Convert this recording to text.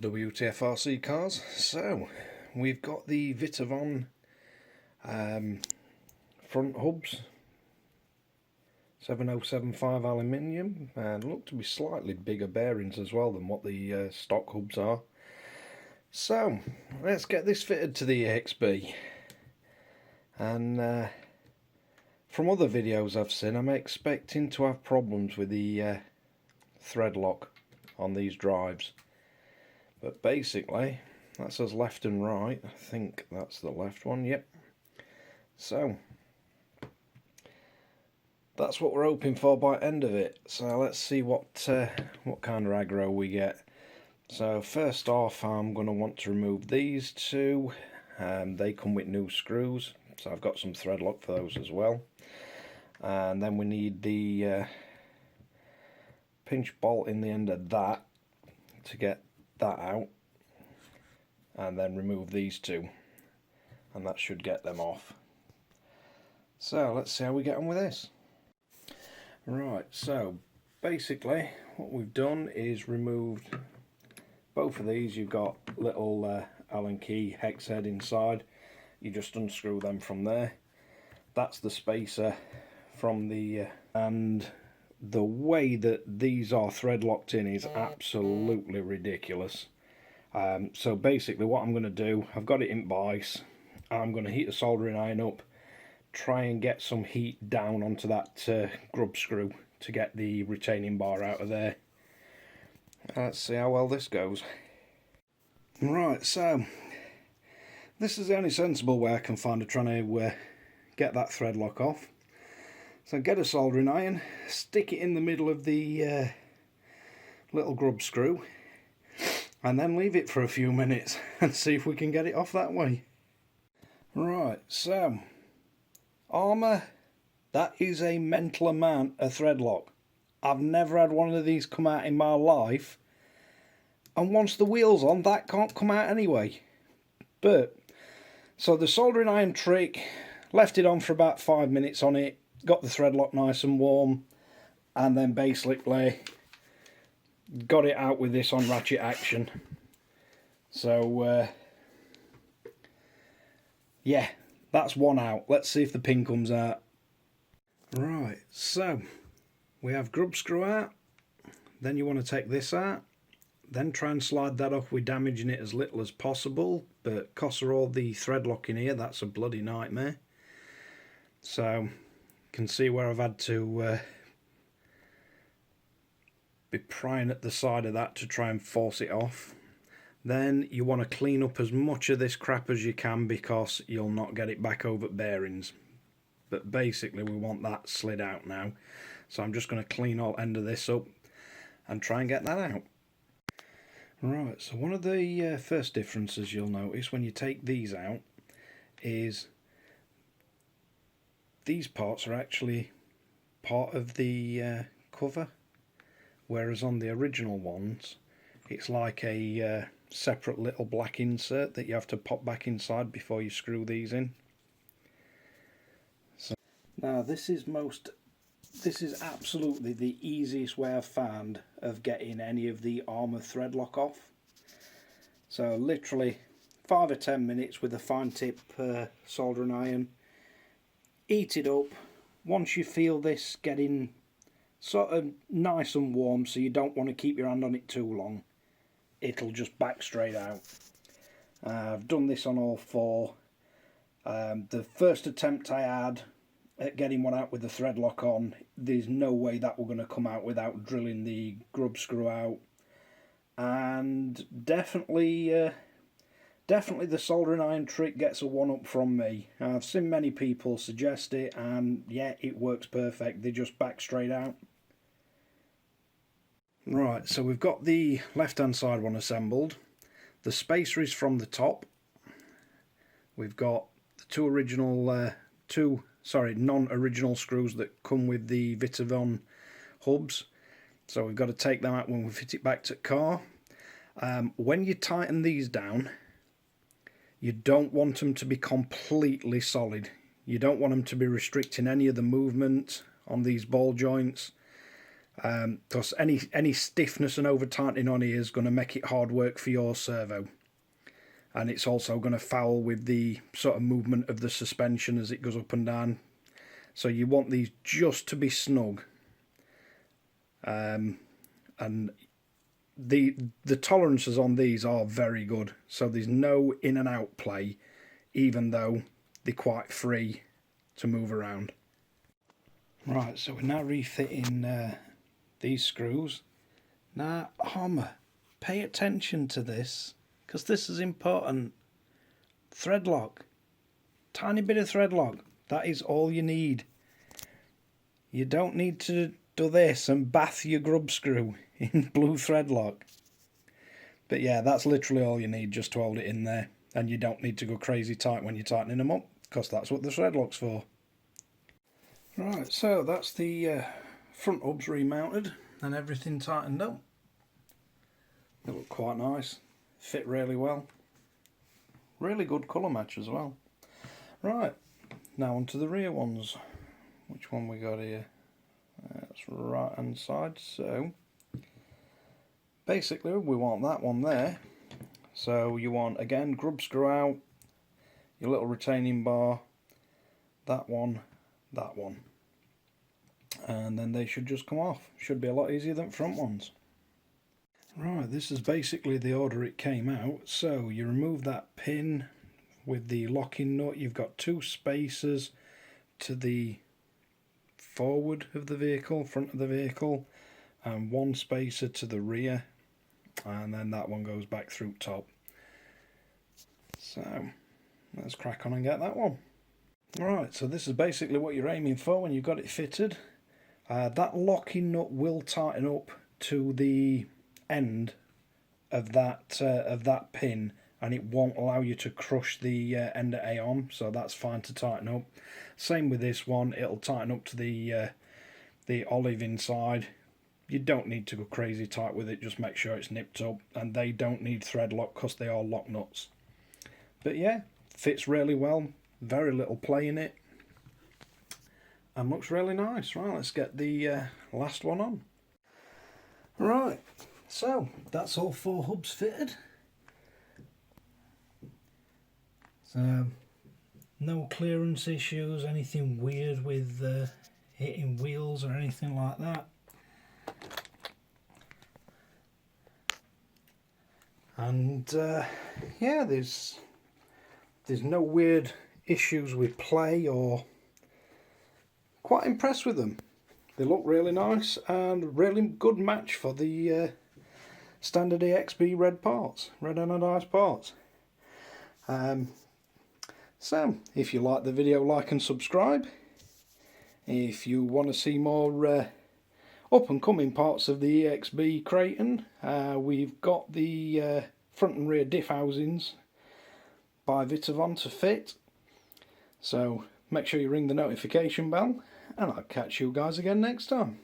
WTF Rc Cars. So we've got the Vitavon front hubs, 7075 aluminium, and look to be slightly bigger bearings as well than what the stock hubs are. So let's get this fitted to the EXB. And from other videos I've seen, I'm expecting to have problems with the thread lock on these drives. But basically, that says left and right. I think that's the left one, yep. So that's what we're hoping for by end of it. So let's see what kind of aggro we get. So first off, I'm going to want to remove these two. They come with new screws, so I've got some thread lock for those as well. And then we need the pinch bolt in the end of that to get that out, and then remove these two, and that should get them off. So let's see how we get on with this. Right, so basically what we've done is removed both of these. You've got little Allen key hex head inside. You just unscrew them from there. That's the spacer from the and the way that these are thread locked in is absolutely ridiculous. So basically what I'm going to do, I've got it in bice. I'm going to heat the soldering iron up, try and get some heat down onto that grub screw to get the retaining bar out of there. Let's see how well this goes. Right, so this is the only sensible way I can find of trying to get that thread lock off. So get a soldering iron, stick it in the middle of the little grub screw, and then leave it for a few minutes and see if we can get it off that way. Right, so Arrma, that is a mental amount of thread lock. I've never had one of these come out in my life, and once the wheel's on, that can't come out anyway. But so the soldering iron trick, left it on for about 5 minutes on it, got the thread lock nice and warm, and then basically got it out with this on ratchet action. So yeah, that's one out. Let's see if the pin comes out. Right, so we have grub screw out, then you want to take this out, then try and slide that off with damaging it as little as possible, but because of all the thread lock in here, that's a bloody nightmare. So can see where I've had to be prying at the side of that to try and force it off. Then you want to clean up as much of this crap as you can, because you'll not get it back over bearings. But basically we want that slid out now, so I'm just going to clean all end of this up and try and get that out. Right, so one of the first differences you'll notice when you take these out is these parts are actually part of the cover, whereas on the original ones it's like a separate little black insert that you have to pop back inside before you screw these in. So now this is absolutely the easiest way I've found of getting any of the Arrma thread lock off. So literally 5 or 10 minutes with a fine tip soldering iron. Heat it up. Once you feel this getting sort of nice and warm, so you don't want to keep your hand on it too long, it'll just back straight out. I've done this on all four. The first attempt I had at getting one out with the thread lock on, there's no way that we're going to come out without drilling the grub screw out. And definitely the soldering iron trick gets a 1-up from me. I've seen many people suggest it, and yeah, it works perfect. They just back straight out. Right, so we've got the left hand side one assembled. The spacer is from the top. We've got the two non-original screws that come with the Vitavon hubs. So we've got to take them out when we fit it back to car. When you tighten these down, you don't want them to be completely solid. You don't want them to be restricting any of the movement on these ball joints. because any stiffness and over tightening on here is going to make it hard work for your servo, and it's also going to foul with the sort of movement of the suspension as it goes up and down. So you want these just to be snug, and the tolerances on these are very good, so there's no in and out play, even though they're quite free to move around. Right, so we're now refitting these screws. Now, Arrma, pay attention to this, because this is important. Thread lock, tiny bit of thread lock, that is all you need. You don't need to do this and bath your grub screw in blue thread lock. But yeah, that's literally all you need, just to hold it in there. And you don't need to go crazy tight when you're tightening them up, because that's what the thread lock's for. Right, so that's the front hubs remounted and everything tightened up. They look quite nice, fit really well. Really good colour match as well. Right, now onto the rear ones. Which one we got here? That's right hand side. So basically we want that one there. So you want, again, grub screw out, your little retaining bar, that one, and then they should just come off. Should be a lot easier than front ones. Right, this is basically the order it came out. So you remove that pin with the locking nut. You've got 2 spacers to the forward of the vehicle, front of the vehicle, and 1 spacer to the rear, and then that one goes back through top. So let's crack on and get that one. Right, so this is basically what you're aiming for when you've got it fitted. That locking nut will tighten up to the end of that pin, and it won't allow you to crush the end of A on, so that's fine to tighten up. Same with this one, it'll tighten up to the olive inside. You don't need to go crazy tight with it, just make sure it's nipped up, and they don't need thread lock because they are lock nuts. But yeah, fits really well, very little play in it, and looks really nice. Right, let's get the last one on. Right, so that's all 4 hubs fitted. So no clearance issues, anything weird with hitting wheels or anything like that. And yeah, there's no weird issues with play, or quite impressed with them. They look really nice and really good match for the standard EXB red parts, red anodized parts. So if you like the video, like and subscribe. If you want to see more up and coming parts of the EXB Kraton, we've got the front and rear diff housings by Vitavon to fit. So make sure you ring the notification bell, and I'll catch you guys again next time.